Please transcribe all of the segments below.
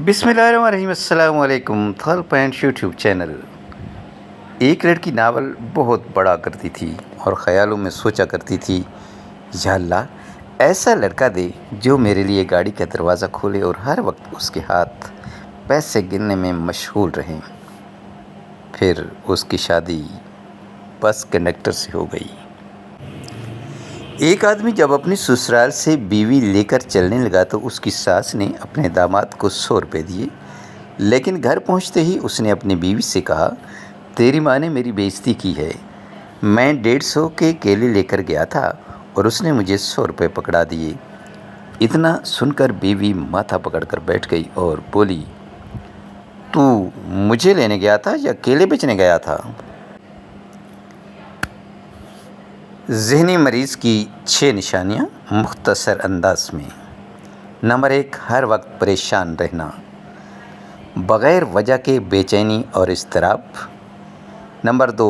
बिस्मिल्लाहिर्रहमानिर्रहीम। अस्सलाम वालेकुम। थल पॉइंट यूट्यूब चैनल। एक लड़की नावल बहुत बड़ा करती थी और ख़यालों में सोचा करती थी, या अल्लाह ऐसा लड़का दे जो मेरे लिए गाड़ी का दरवाज़ा खोले और हर वक्त उसके हाथ पैसे गिनने में मशगूल रहें। फिर उसकी शादी बस कंडक्टर से हो गई। एक आदमी जब अपनी ससुराल से बीवी लेकर चलने लगा तो उसकी सास ने अपने दामाद को 100 रुपये दिए, लेकिन घर पहुंचते ही उसने अपनी बीवी से कहा, तेरी माँ ने मेरी बेइज्जती की है। मैं 150 के केले लेकर गया था और उसने मुझे 100 रुपये पकड़ा दिए। इतना सुनकर बीवी माथा पकड़कर बैठ गई और बोली, तू मुझे लेने गया था या केले बेचने गया था? ज़हनी मरीज़ की 6 निशानियाँ मुख्तसर अंदाज में। नंबर 1, हर वक्त परेशान रहना, बग़ैर वजह के बेचैनी और इज़्तिराब। नंबर 2,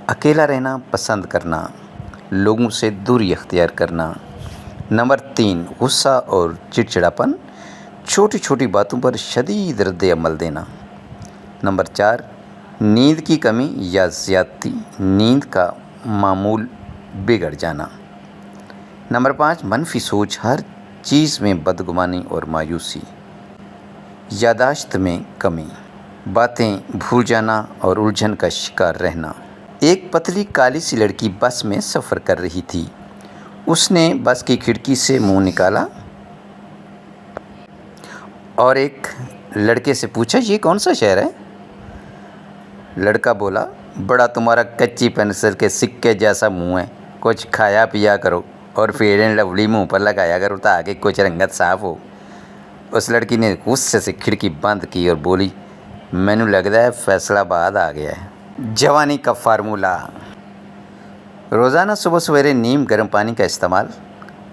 अकेला रहना पसंद करना, लोगों से दूरी अख्तियार करना। नंबर 3, गुस्सा और चिड़चिड़ापन, छोटी छोटी बातों पर शदीद रद्द अमल देना। नंबर 4, नींद की कमी या ज़्यादती, नींद का मामूल बिगड़ जाना। नंबर 5, मनफी सोच, हर चीज़ में बदगुमानी और मायूसी। यादाश्त में कमी, बातें भूल जाना और उलझन का शिकार रहना। एक पतली काली सी लड़की बस में सफ़र कर रही थी। उसने बस की खिड़की से मुंह निकाला और एक लड़के से पूछा, ये कौन सा शहर है? लड़का बोला, बड़ा तुम्हारा कच्ची पेंसिल के सिक्के जैसा मुंह है, कुछ खाया पिया करो और फेयर एंड लवली मुँह पर लगाया करो ताकि कुछ रंगत साफ हो। उस लड़की ने गुस्से से खिड़की बंद की और बोली, मैनू लगता है फैसलाबाद आ गया है। जवानी का फार्मूला, रोज़ाना सुबह सवेरे नीम गर्म पानी का इस्तेमाल,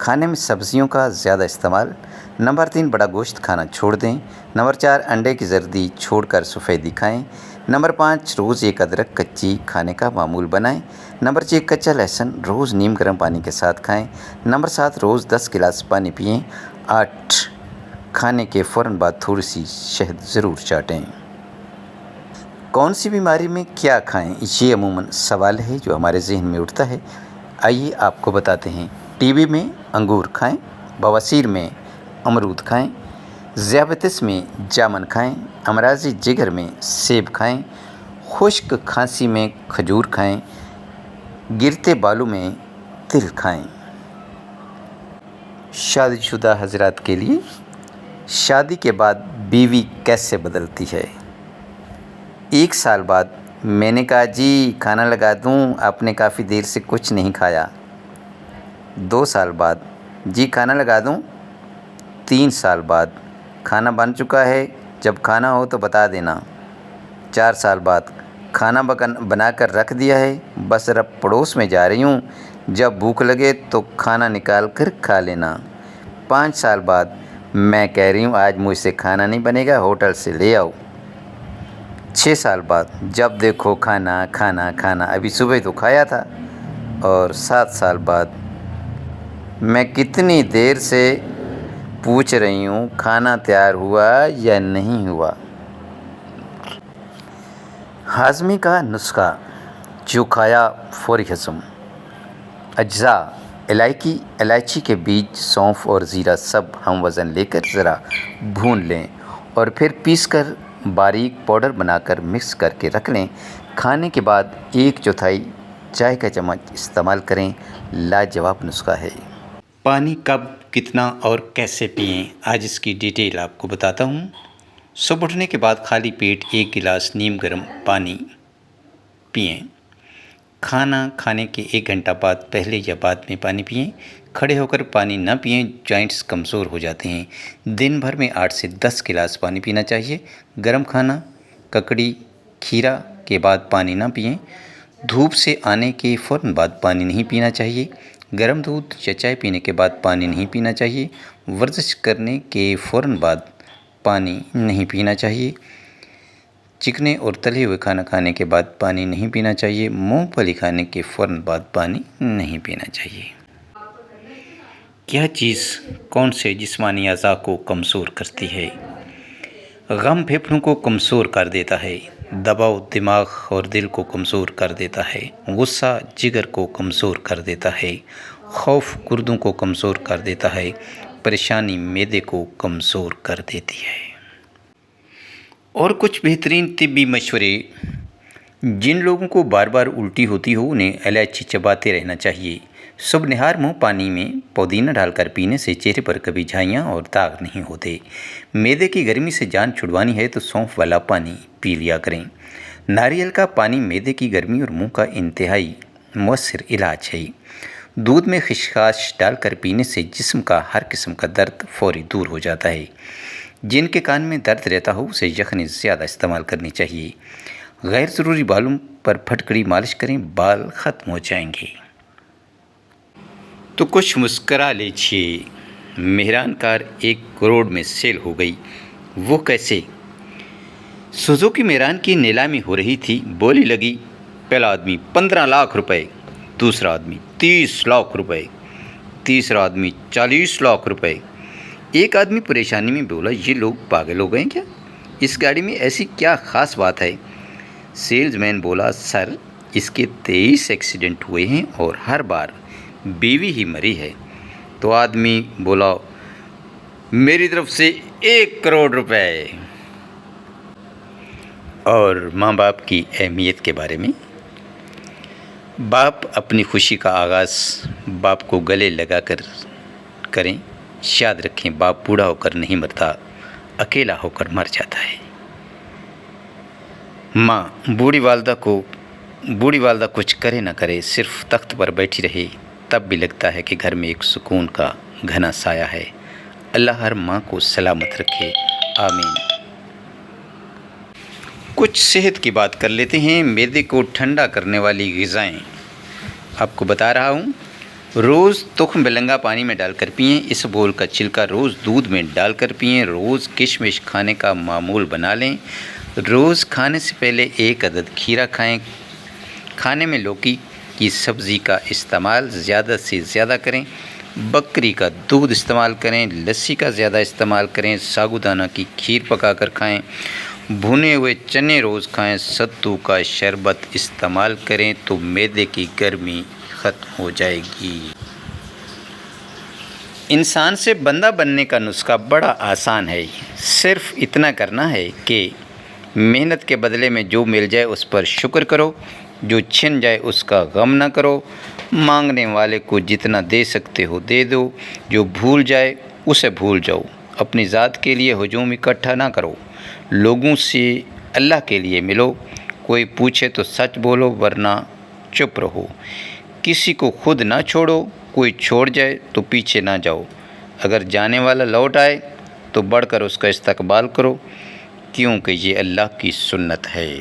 खाने में सब्जियों का ज़्यादा इस्तेमाल। नंबर 3, बड़ा गोश्त खाना छोड़ दें। नंबर 4, अंडे की जर्दी छोड़कर सफ़ेदी खाएं। नंबर 5, रोज़ एक अदरक कच्ची खाने का मामूल बनाएं। नंबर 6, कच्चा लहसुन रोज़ नीम गर्म पानी के साथ खाएं। नंबर 7, रोज़ 10 गिलास पानी पिएं। 8, खाने के फ़ौरन बाद थोड़ी सी शहद ज़रूर चाटें। कौन सी बीमारी में क्या खाएं, ये अमूमन सवाल है जो हमारे जहन में उठता है। आइए आपको बताते हैं। टीबी में अंगूर खाएं, बवासीर में अमरूद खाएं, ज़ियाबतीस में जामुन खाएं, अमराज़ी जिगर में सेब खाएं, खुश्क खांसी में खजूर खाएं, गिरते बालों में तिल खाएं। शादीशुदा हज़रात के लिए शादी के बाद बीवी कैसे बदलती है। 1 साल बाद मैंने कहा, जी खाना लगा दूं, आपने काफ़ी देर से कुछ नहीं खाया। 2 साल बाद, जी खाना लगा दूं। 3 साल बाद, खाना बन चुका है, जब खाना हो तो बता देना। 4 साल बाद, खाना बना कर रख दिया है, बस अब पड़ोस में जा रही हूँ, जब भूख लगे तो खाना निकाल कर खा लेना। 5 साल बाद, मैं कह रही हूँ आज मुझसे खाना नहीं बनेगा, होटल से ले आओ। 6 साल बाद, जब देखो खाना खाना खाना, अभी सुबह तो खाया था। और 7 साल बाद, मैं कितनी देर से पूछ रही हूँ खाना तैयार हुआ या नहीं हुआ। हाज़मे का नुस्खा, जो खाया फौरी हज़म। अज्जा, इलायची के बीज, सौंफ और ज़ीरा सब हम वज़न लेकर ज़रा भून लें और फिर पीसकर बारीक पाउडर बनाकर मिक्स करके रख लें। खाने के बाद 1/4 चाय का चम्मच इस्तेमाल करें। लाजवाब नुस्खा है। पानी कब, कितना और कैसे पिएं, आज इसकी डिटेल आपको बताता हूँ। सुबह उठने के बाद खाली पेट 1 गिलास नीम गर्म पानी पिएं। खाना खाने के 1 घंटा बाद पहले या बाद में पानी पिएं। खड़े होकर पानी न पिएं, जॉइंट्स कमज़ोर हो जाते हैं। दिन भर में 8 से 10 गिलास पानी पीना चाहिए। गर्म खाना, ककड़ी, खीरा के बाद पानी न पिएं। धूप से आने के फ़ौरन बाद पानी नहीं पीना चाहिए। गर्म दूध या चाय पीने के बाद पानी नहीं पीना चाहिए। वर्जिश करने के फ़ौरन बाद पानी नहीं पीना चाहिए। चिकने और तले हुए खाना खाने के बाद पानी नहीं पीना चाहिए। मूंगफली खाने के फ़ौरन बाद पानी नहीं पीना चाहिए। क्या चीज़ कौन से जिस्मानी अज़ा को कमज़ोर करती है? غم پھیپھڑوں کو کمزور کر دیتا ہے، دباؤ دماغ اور دل کو کمزور کر دیتا ہے، غصہ جگر کو کمزور کر دیتا ہے، خوف گردوں کو کمزور کر دیتا ہے، پریشانی معدے کو کمزور کر دیتی ہے۔ اور کچھ بہترین طبی مشورے: جن لوگوں کو بار بار الٹی ہوتی ہو انہیں الائچی چباتے رہنا چاہیے۔ صبح نہار منہ پانی میں پودینہ ڈال کر پینے سے چہرے پر کبھی جھائیاں اور داغ نہیں ہوتے۔ معدے کی گرمی سے جان چھڑوانی ہے تو سونف والا پانی پی لیا کریں۔ ناریل کا پانی معدے کی گرمی اور منہ کا انتہائی مؤثر علاج ہے۔ دودھ میں خشخاش ڈال کر پینے سے جسم کا ہر قسم کا درد فوری دور ہو جاتا ہے۔ جن کے کان میں درد رہتا ہو اسے یخنی زیادہ استعمال کرنی چاہیے۔ غیر ضروری بالوں پر پھٹکڑی مالش کریں، بال ختم ہو جائیں گے۔ تو کچھ مسکرا لیجیے، مہران کار 1 کروڑ میں سیل ہو گئی۔ وہ کیسے؟ سوزوکی مہران کی نیلامی ہو رہی تھی، بولی لگی، پہلا آدمی 15 لاکھ روپے، دوسرا آدمی 30 لاکھ روپے، تیسرا آدمی 40 لاکھ روپے۔ ایک آدمی پریشانی میں بولا، یہ لوگ پاگل ہو گئے کیا؟ اس گاڑی میں ایسی کیا خاص بات ہے؟ سیلز مین بولا، سر اس کے 23 ایکسیڈنٹ ہوئے ہیں اور ہر بار بیوی ہی مری ہے۔ تو آدمی بولا، میری طرف سے 1 کروڑ روپے۔ اور ماں باپ کی اہمیت کے بارے میں: باپ اپنی خوشی کا آغاز باپ کو گلے لگا کر کریں۔ یاد رکھیں، باپ بوڑھا ہو کر نہیں مرتا، اکیلا ہو کر مر جاتا ہے۔ ماں بوڑھی والدہ کچھ کرے نہ کرے، صرف تخت پر بیٹھی رہے تب بھی لگتا ہے کہ گھر میں ایک سکون کا گھنا سایہ ہے۔ اللہ ہر ماں کو سلامت رکھے، آمین۔ کچھ صحت کی بات کر لیتے ہیں۔ معدے کو ٹھنڈا کرنے والی غذائیں آپ کو بتا رہا ہوں۔ روز تخم بلنگا پانی میں ڈال کر پئیں، اس بول کا چھلکا روز دودھ میں ڈال کر پئیں، روز کشمش کھانے کا معمول بنا لیں، روز کھانے سے پہلے 1 عدد کھیرا کھائیں، کھانے میں لوکی کی سبزی کا استعمال زیادہ سے زیادہ کریں، بکری کا دودھ استعمال کریں، لسی کا زیادہ استعمال کریں، ساگودانہ کی کھیر پکا کر کھائیں، بھنے ہوئے چنے روز کھائیں، ستو کا شربت استعمال کریں تو معدے کی گرمی ختم ہو جائے گی۔ انسان سے بندہ بننے کا نسخہ بڑا آسان ہے، صرف اتنا کرنا ہے کہ محنت کے بدلے میں جو مل جائے اس پر شکر کرو، جو چھن جائے اس کا غم نہ کرو، مانگنے والے کو جتنا دے سکتے ہو دے دو، جو بھول جائے اسے بھول جاؤ، اپنی ذات کے لیے ہجوم اکٹھا نہ کرو، لوگوں سے اللہ کے لیے ملو، کوئی پوچھے تو سچ بولو ورنہ چپ رہو، کسی کو خود نہ چھوڑو، کوئی چھوڑ جائے تو پیچھے نہ جاؤ، اگر جانے والا لوٹ آئے تو بڑھ کر اس کا استقبال کرو، کیونکہ یہ اللہ کی سنت ہے۔